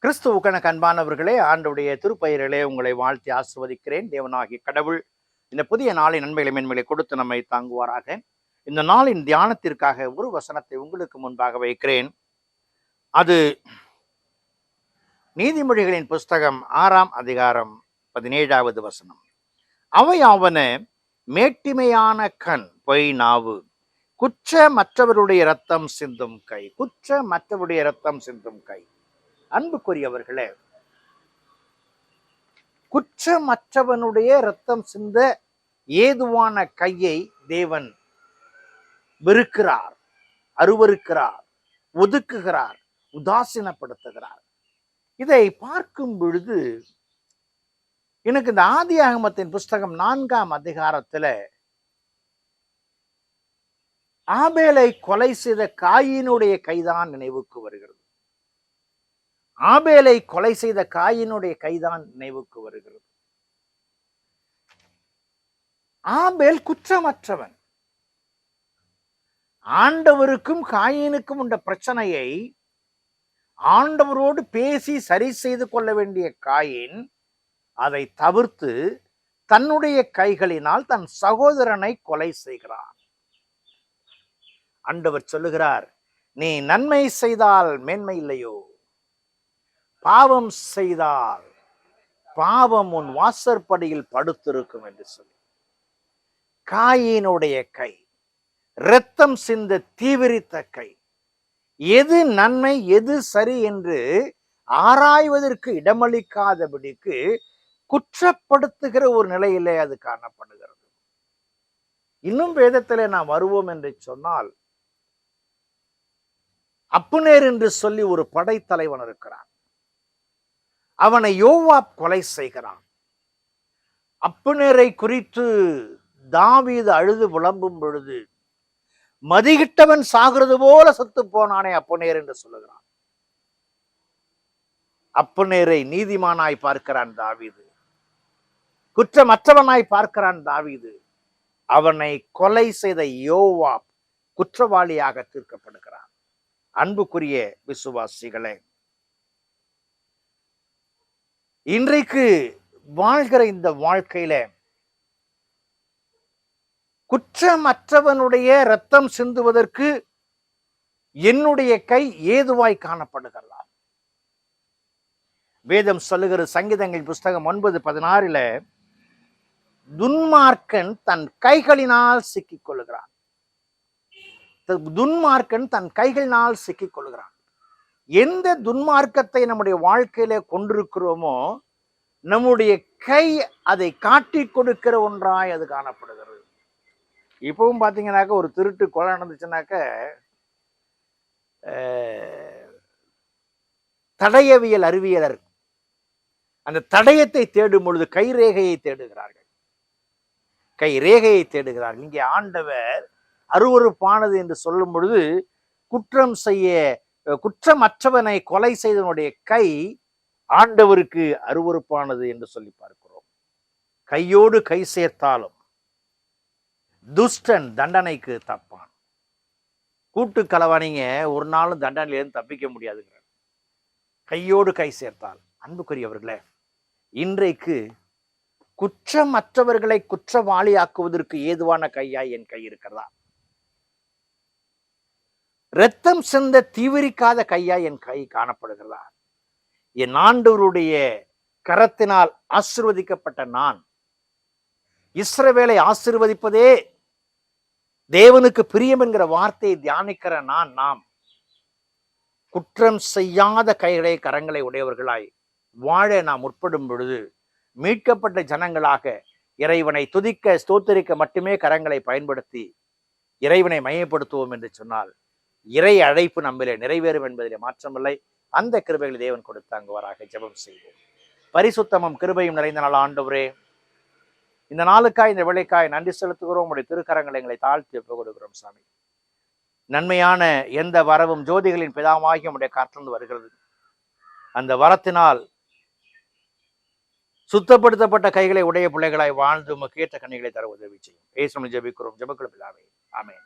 கிறிஸ்துவுக்கென அன்பானவர்களே, ஆண்டவருடைய திருப்பெயரிலே உங்களை வாழ்த்தி ஆசிர்வதிக்கிறேன். தேவனாகிய கடவுள் இந்த புதிய நாளின் நன்மைகளை மேன்மைகளை கொடுத்து நம்மை தாங்குவாராக. இந்த நாளின் தியானத்திற்காக ஒரு வசனத்தை உங்களுக்கு முன்பாக வைக்கிறேன். அது நீதிமொழிகளின் புஸ்தகம் 6ஆம் அதிகாரம் 17வது வசனம். அவையாவன மேட்டிமையான கண், பொய் நாவு, குற்றமற்றவருடைய இரத்தம் சிந்தும் கை. குற்றமற்றவருடைய இரத்தம் சிந்தும் கை. அன்புக்குரியவர்களே, குற்றமற்றவனுடைய இரத்தம் சிந்த ஏதுவான கையை தேவன் வெறுக்கிறார், அருவருக்கிறார், ஒதுக்குகிறார், உதாசீனப்படுத்துகிறார். இதை பார்க்கும் பொழுது எனக்கு இந்த ஆதியாகமத்தின் புஸ்தகம் 4ஆம் அதிகாரத்துல ஆபேலை கொலை செய்த காயினுடைய கைதான் நினைவுக்கு வருகிறது. ஆபேலை கொலை செய்த காயினுடைய கைதான் நினைவுக்கு வருகிறது. ஆபேல் குற்றமற்றவன். ஆண்டவருக்கும் காயினுக்கும் உள்ள பிரச்சனையை ஆண்டவரோடு பேசி சரி செய்து கொள்ள வேண்டிய காயின் அதை தவிர்த்து தன்னுடைய கைகளினால் தன் சகோதரனை கொலை செய்கிறான். ஆண்டவர் சொல்லுகிறார், நீ நன்மை செய்தால் மேன்மை இல்லையோ, பாவம் செய்தால் பாவம் உன் வாசற்படியில் படுத்திருக்கும் என்று சொல்லி காயினுடைய கை, இரத்தம் சிந்த தீவிரித்த கை, எது நன்மை எது சரி என்று ஆராய்வதற்கு இடமளிக்காதபடிக்கு குற்றப்படுத்துகிற ஒரு நிலையிலே அது காணப்படுகிறது. இன்னும் வேதத்திலே நாம் வருவோம் என்று சொன்னால், அப்னேர் என்று சொல்லி ஒரு படைத்தலைவன் இருக்கிறான். அவனை யோவாப் கொலை செய்கிறான். அப்னேரை குறித்து தாவீது அழுது புலம்பும் பொழுது, மதிகிட்டவன் சாகிறது போல செத்து போனானே அப்னேர் என்று சொல்லுகிறான். அப்னேரை நீதிமானாய் பார்க்கிறான் தாவீது, குற்றமற்றவனாய் பார்க்கிறான் தாவீது. அவனை கொலை செய்த யோவாப் குற்றவாளியாக தீர்க்கப்படுகிறான். அன்புக்குரிய விசுவாசிகளே, இன்றைக்கு வாழ்கிற இந்த வாழ்க்கையில குற்றமற்றவனுடைய இரத்தம் சிந்துவதற்கு என்னுடைய கை ஏதுவாய் காணப்படுகிறதா? வேதம் சொல்லுகிற சங்கீதங்கள் புஸ்தகம் 9:16 துன்மார்க்கன் தன் கைகளினால் சிக்கிக் கொள்ளுகிறான். துன்மார்க்கன் தன் கைகளினால் சிக்கிக் கொள்ளுகிறான். எந்த துன்மார்க்கத்தை நம்முடைய வாழ்க்கையில கொண்டிருக்கிறோமோ, நம்முடைய கை அதை காட்டி கொடுக்கிற ஒன்றாய் அது காணப்படுகிறது. இப்பவும் பாத்தீங்கன்னாக்க ஒரு திருட்டு கொலை நடந்துச்சுனாக்க தடயவியல் அறிவியலர் அந்த தடயத்தை தேடும் பொழுது கை ரேகையை தேடுகிறார்கள். கை ரேகையை தேடுகிறார்கள். இங்கே ஆண்டவர் அருவருப்பானது என்று சொல்லும் பொழுது, குற்றமற்றவனை கொலை செய்தவனுடைய கை ஆண்டவருக்கு அருவருப்பானது என்று சொல்லி பார்க்கிறோம். கையோடு கை சேர்த்தாலும் துஷ்டன் தண்டனைக்கு தப்பான். கூட்டு களவாணிங்க ஒரு நாளும் தண்டனையிலிருந்து தப்பிக்க முடியாதுங்கிற. கையோடு கை சேர்த்தால். அன்புக்குரியவர்களே, இன்றைக்கு குற்றமற்றவர்களை குற்றவாளியாக்குவதற்கு ஏதுவான கையாய் என் கை இருக்கிறதா? இரத்தம் சிந்த தீவிரிக்காத கையாய் என் கை காணப்படுகிறதா? என் ஆண்டவருடைய கரத்தினால் ஆசீர்வதிக்கப்பட்ட நான், இஸ்ரவேலை ஆசீர்வதிப்பதே தேவனுக்கு பிரியம் என்கிற வார்த்தையை தியானிக்கிற நாம் குற்றம் செய்யாத கைகளை கரங்களை உடையவர்களாய் வாழ நாம் முற்படும் பொழுது, மீட்கப்பட்ட ஜனங்களாக இறைவனை துதிக்க ஸ்தோத்திரிக்க மட்டுமே கரங்களை பயன்படுத்தி இறைவனை மையப்படுத்துவோம் என்று சொன்னால், இறை அழைப்பு நம்மிலே நிறைவேறும் என்பதிலே மாற்றமில்லை. அந்த கிருபைகளை தேவன் கொடுத்தாங்குவாராக. ஜெபம் செய்வோம். பரிசுத்தமும் கிருபையும் நிறைந்த நாள் ஆண்டவரே, இந்த நாளுக்காய் இந்த வேளைக்காய் நன்றி செலுத்துகிறோம். உடைய திருக்கரங்களை எங்களை தாழ்த்தி ஒப்புக் கொடுக்கிறோம் சாமி. நன்மையான எந்த வரவும் ஜோதிகளின் பிதாவாகி உடைய கரத்திலிருந்து வருகிறது. அந்த வரத்தினால் சுத்தப்படுத்தப்பட்ட கைகளை உடைய பிள்ளைகளாய் வாழ்ந்து உமக்கு ஏற்ற கனிகளை தர உதவி செய்யும். இயேசுவின் ஜெபிக்கிறோம். ஜெபக்குள் பிதாவே, ஆமென்.